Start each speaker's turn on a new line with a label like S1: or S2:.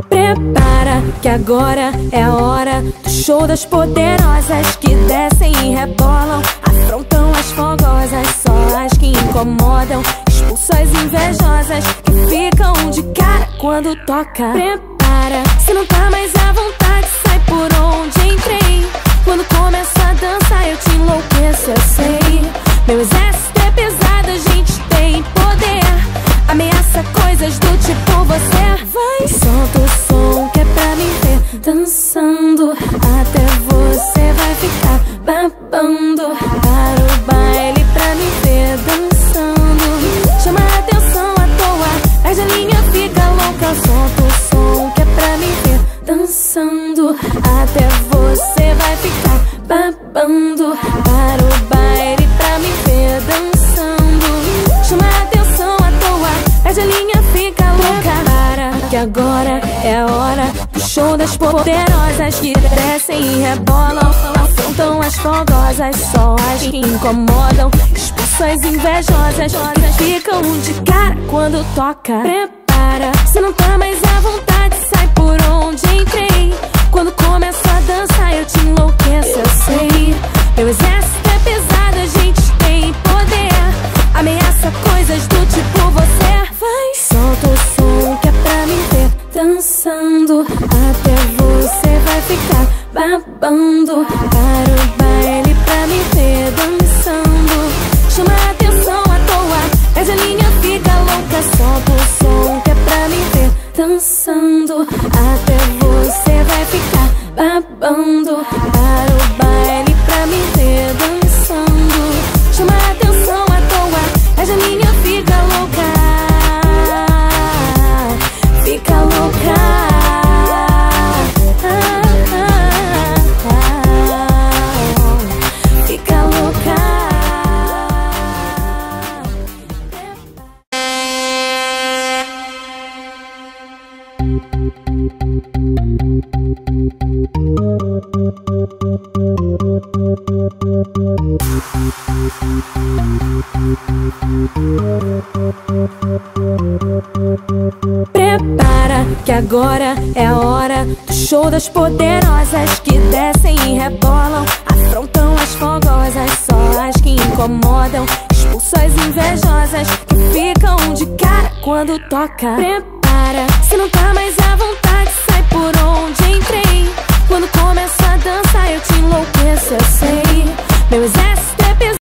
S1: Prepara que agora é a hora do show das poderosas que descem e rebolam, afrontam as fogosas, só as que incomodam, expulsam as invejosas que ficam de cara quando toca. Prepara, se não tá mais à vontade, sai por onde entrei. Quando começa a dança eu te enlouqueço, eu sei. Meu exército é pesado, a gente tem poder, ameaça coisas do tipo você. Vai, solta o som que é pra me ver dançando, até você vai ficar babando. Para o baile pra me ver dançando, chama a atenção à toa, perde a linha, fica louca. Solta o som que é pra me ver dançando, até você vai ficar babando. Para o baile pra me ver dançando, chama a atenção à toa, perde a linha, fica louca. Para que agora é a hora do show das poderosas que descem e rebolam, afrontam as fogosas, só as que incomodam, expulsam as invejosas que ficam de cara quando toca. Prepara, se não tá mais à vontade, sai por onde entrei. Quando começa a dança eu te enlouqueço, eu sei. Meu exército é pesado, a gente tem poder, ameaça coisas do tipo você. Vai, solta o som que é pra me ver dançando, até você vai ficar babando. Para o baile pra me ver dançando, chama a atenção à toa, perde a linha, fica louca. Solta o som que é pra me ver dançando, até você vai ficar babando. Para o baile pra me ver dançando, chama a atenção à toa, perde a linha, fica louca. Fica louca. Fica louca. Prepara que agora é a hora do show das poderosas que descem e rebolam, afrontam as fogosas, só as que incomodam, expulsam as invejosas que ficam de cara quando toca. Prepara, se não tá mais à vontade, sai por onde entrei. Quando começa a dança eu te enlouqueço, eu sei.